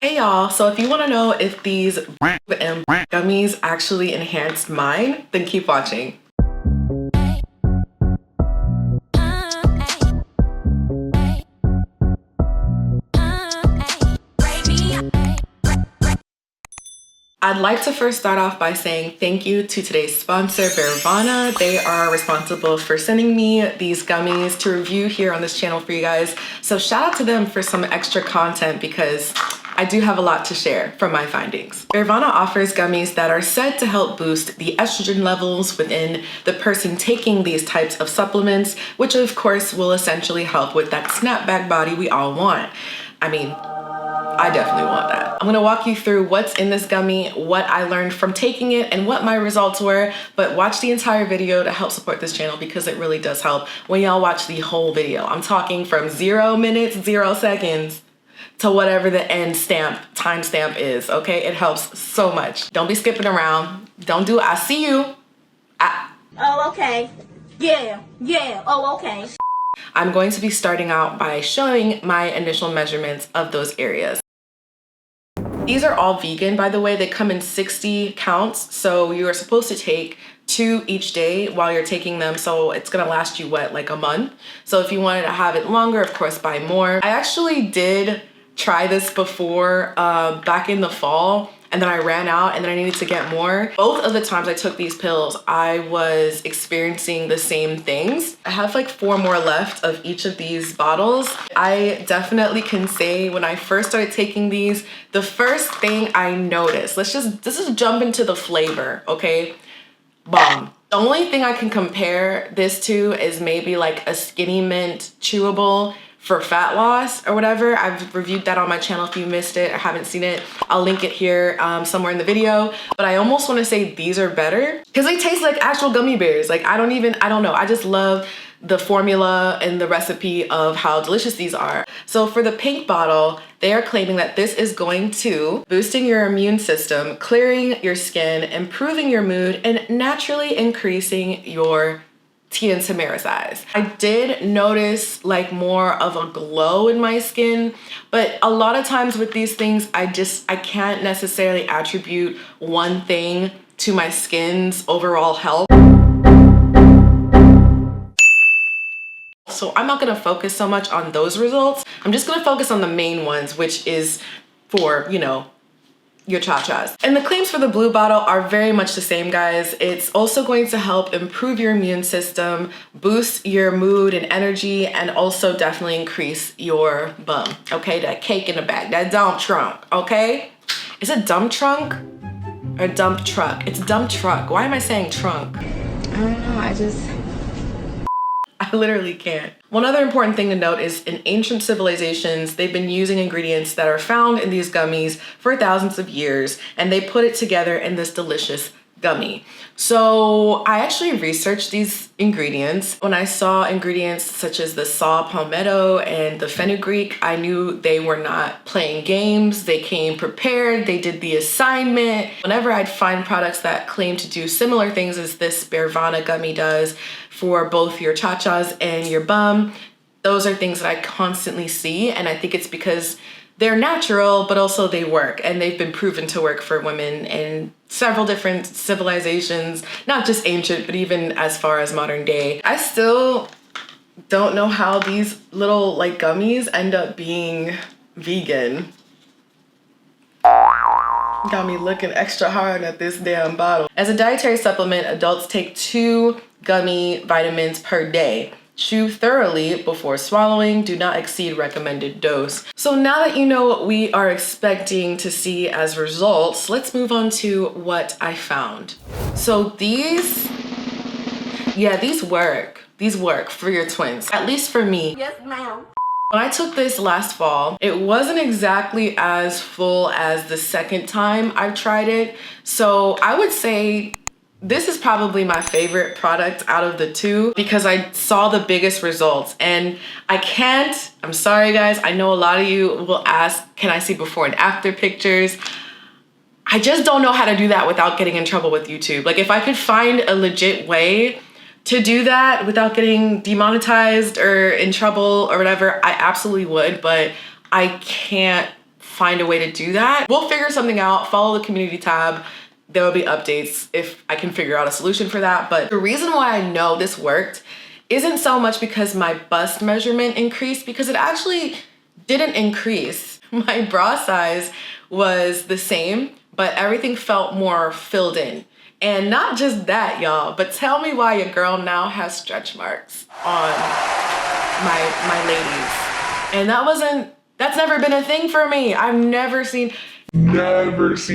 Hey y'all, so if you want to know if these gummies actually enhanced mine, then keep watching. I'd like to first start off by saying thank you to today's sponsor, Bearvana. They are responsible for sending me these gummies to review here on this channel for you guys. So shout out to them for some extra content because I do have a lot to share from my findings. Bearvana offers gummies that are said to help boost the estrogen levels within the person taking these types of supplements, which of course will essentially help with that snapback body we all want. I mean, I definitely want that. I'm gonna walk you through what's in this gummy, what I learned from taking it, and what my results were, but watch the entire video to help support this channel because it really does help when y'all watch the whole video. I'm talking from 0 minutes, 0 seconds to whatever the end timestamp is, okay? It helps so much. Don't be skipping around. Don't do it. I see you. Oh, okay. Yeah. Oh, okay. I'm going to be starting out by showing my initial measurements of those areas. These are all vegan, by the way. They come in 60 counts, so you are supposed to take 2 each day while you're taking them, so it's gonna last you, what, like a month? So if you wanted to have it longer, of course, buy more. I actually did try this before back in the fall, and then I ran out and then I needed to get more. Both of the times I took these pills, I was experiencing the same things. I have like 4 more left of each of these bottles. I definitely can say when I first started taking these, the first thing I noticed, let's just jump into the flavor, okay? Bomb. The only thing I can compare this to is maybe like a Skinny Mint chewable for fat loss or whatever. I've reviewed that on my channel. If you missed it or haven't seen it, I'll link it here somewhere in the video. But I almost want to say these are better because they taste like actual gummy bears. Like I don't know. I just love the formula and the recipe of how delicious these are. So for the pink bottle, they are claiming that this is going to boosting your immune system, clearing your skin, improving your mood, and naturally increasing your telomerase. I did notice like more of a glow in my skin, but a lot of times with these things, I can't necessarily attribute one thing to my skin's overall health. So I'm not gonna focus so much on those results. I'm just gonna focus on the main ones, which is for, you know, your cha-chas. And the claims for the blue bottle are very much the same, guys. It's also going to help improve your immune system, boost your mood and energy, and also definitely increase your bum, okay? That cake in the back, that dump trunk, okay? Is it dump trunk or dump truck? It's dump truck. Why am I saying trunk? I don't know, I literally can't. One other important thing to note is in ancient civilizations, they've been using ingredients that are found in these gummies for thousands of years, and they put it together in this delicious gummy. So I actually researched these ingredients. When I saw ingredients such as the saw palmetto and the fenugreek, I knew they were not playing games. They came prepared, they did the assignment. Whenever I'd find products that claim to do similar things as this Bearvana gummy does for both your cha-chas and your bum, those are things that I constantly see, and I think it's because they're natural, but also they work, and they've been proven to work for women in several different civilizations, not just ancient, but even as far as modern day. I still don't know how these little like gummies end up being vegan. Got me looking extra hard at this damn bottle. As a dietary supplement, adults take 2 gummy vitamins per day. Chew thoroughly before swallowing. Do not exceed recommended dose. So now that you know what we are expecting to see as results, let's move on to what I found. So these work. These work for your twins, at least for me. Yes, ma'am. When I took this last fall, it wasn't exactly as full as the second time I've tried it. So I would say this is probably my favorite product out of the 2 because I saw the biggest results, and I'm sorry guys, I know a lot of you will ask, can I see before and after pictures? I just don't know how to do that without getting in trouble with YouTube. Like if I could find a legit way to do that without getting demonetized or in trouble or whatever, I absolutely would, but I can't find a way to do that. We'll figure something out. Follow the community tab. There will be updates if I can figure out a solution for that. But the reason why I know this worked isn't so much because my bust measurement increased, because it actually didn't increase. My bra size was the same, but everything felt more filled in. And not just that, y'all, but tell me why your girl now has stretch marks on my ladies. And that's never been a thing for me. I've never seen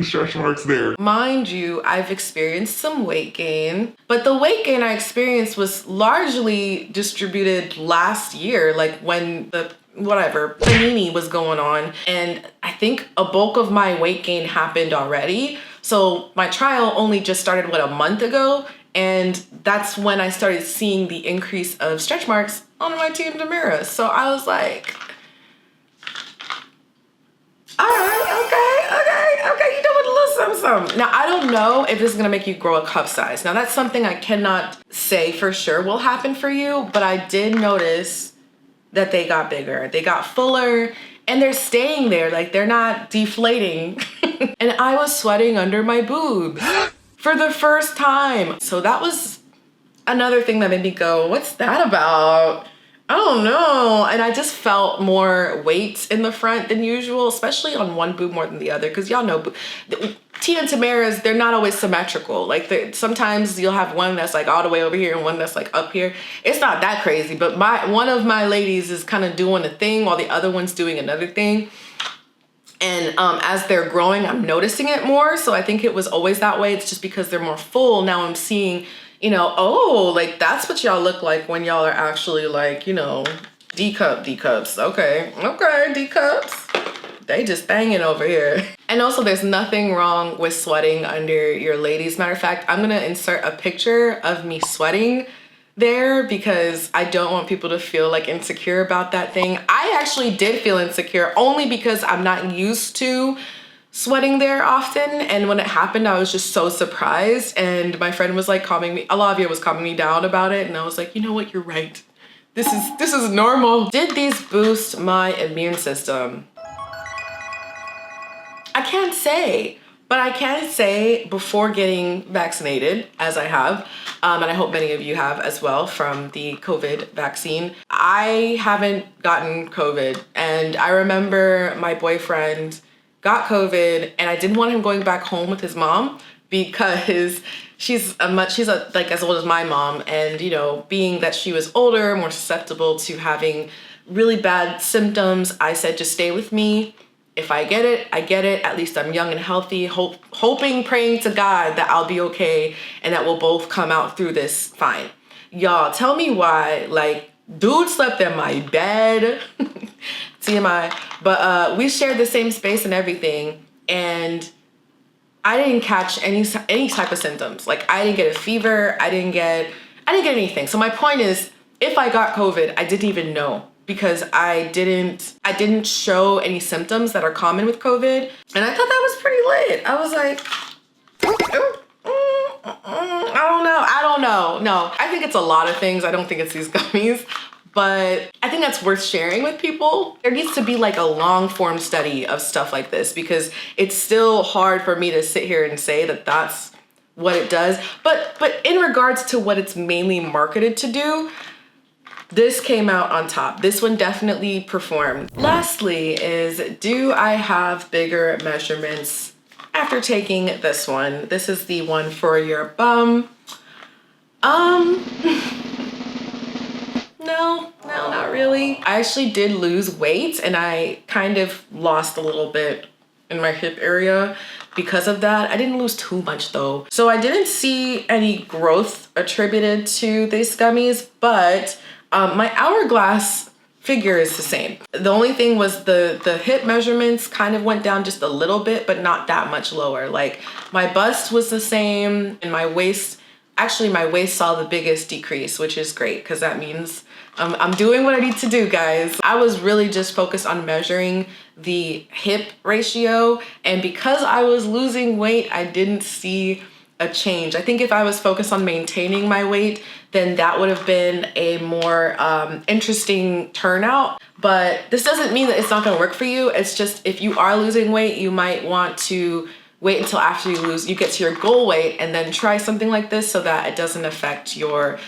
stretch marks there. Mind you, I've experienced some weight gain, but the weight gain I experienced was largely distributed last year, like when the panini was going on. And I think a bulk of my weight gain happened already. So my trial only just started, a month ago? And that's when I started seeing the increase of stretch marks on my team Demira. So I was like, all right, okay, you know what, a little something. Now, I don't know if this is gonna make you grow a cup size. Now, that's something I cannot say for sure will happen for you, but I did notice that they got bigger, they got fuller, and they're staying there, like they're not deflating. And I was sweating under my boobs for the first time. So that was another thing that made me go, what's that about? I don't know. And I just felt more weight in the front than usual, especially on one boob more than the other. Cause y'all know, Tia and Tamara's, they're not always symmetrical. Like sometimes you'll have one that's like all the way over here and one that's like up here. It's not that crazy, but one of my ladies is kind of doing a thing while the other one's doing another thing. And as they're growing, I'm noticing it more. So I think it was always that way. It's just because they're more full. Now I'm seeing, you know, oh, like that's what y'all look like when y'all are actually like, you know, D-cups. Okay, D-cups. They just banging over here. And also there's nothing wrong with sweating under your ladies. Matter of fact, I'm gonna insert a picture of me sweating there because I don't want people to feel like insecure about that thing. I actually did feel insecure only because I'm not used to sweating there often. And when it happened, I was just so surprised. And my friend was like Alavia was calming me down about it. And I was like, you know what, you're right. This is normal. Did these boost my immune system? I can't say, but I can say before getting vaccinated, as I have, and I hope many of you have as well from the COVID vaccine, I haven't gotten COVID. And I remember my boyfriend got COVID and I didn't want him going back home with his mom because she's like as old as my mom. And, you know, being that she was older, more susceptible to having really bad symptoms, I said, just stay with me. If I get it, I get it. At least I'm young and healthy, hoping, praying to God that I'll be okay and that we'll both come out through this fine. Y'all, tell me why, like, dude slept in my bed, TMI, but we shared the same space and everything, and I didn't catch any type of symptoms. Like, I didn't get a fever, I didn't get anything. So my point is, if I got COVID, I didn't even know, because I didn't show any symptoms that are common with COVID. And I thought that was pretty lit. I was like, I don't know. No, I think it's a lot of things. I don't think it's these gummies, but I think that's worth sharing with people. There needs to be like a long form study of stuff like this, because it's still hard for me to sit here and say that that's what it does. But in regards to what it's mainly marketed to do, this came out on top. This one definitely performed. Lastly is, do I have bigger measurements after taking this one? This is the one for your bum. No, not really. I actually did lose weight and I kind of lost a little bit in my hip area because of that. I didn't lose too much though. So I didn't see any growth attributed to these gummies, but my hourglass figure is the same. The only thing was the hip measurements kind of went down just a little bit, but not that much lower. Like my bust was the same and my waist, actually my waist saw the biggest decrease, which is great because that means I'm doing what I need to do, guys. I was really just focused on measuring the hip ratio, and because I was losing weight, I didn't see a change. I think if I was focused on maintaining my weight, then that would have been a more interesting turnout. But this doesn't mean that it's not gonna work for you. It's just if you are losing weight, you might want to wait until after you get to your goal weight and then try something like this so that it doesn't affect your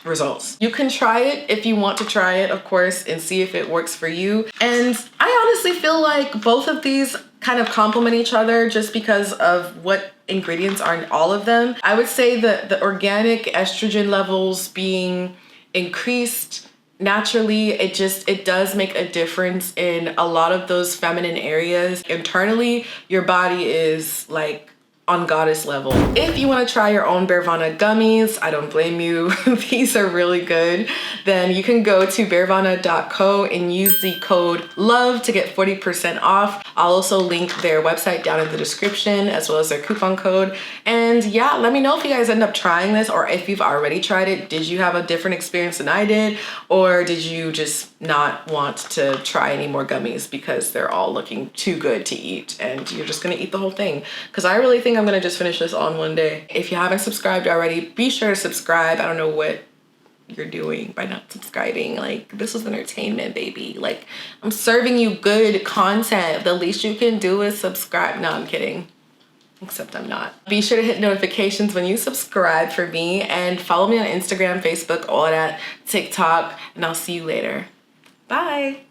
results. You can try it if you want to try it, of course, and see if it works for you. And I honestly feel like both of these kind of complement each other just because of what ingredients are in all of them. I would say that the organic estrogen levels being increased naturally, it does make a difference in a lot of those feminine areas. Internally, your body is like on goddess level. If you want to try your own Bearvana gummies, I don't blame you. These are really good. Then you can go to bearvana.co and use the code LOVE to get 40% off. I'll also link their website down in the description as well as their coupon code. And yeah, let me know if you guys end up trying this or if you've already tried it. Did you have a different experience than I did? Or did you just not want to try any more gummies because they're all looking too good to eat and you're just gonna eat the whole thing? Because I really think I'm gonna just finish this all in one day. If you haven't subscribed already, be sure to subscribe. I don't know what you're doing by not subscribing. Like, this is entertainment, baby. Like, I'm serving you good content. The least you can do is subscribe. No, I'm kidding. Except I'm not. Be sure to hit notifications when you subscribe for me and follow me on Instagram, Facebook, all that, TikTok, and I'll see you later. Bye.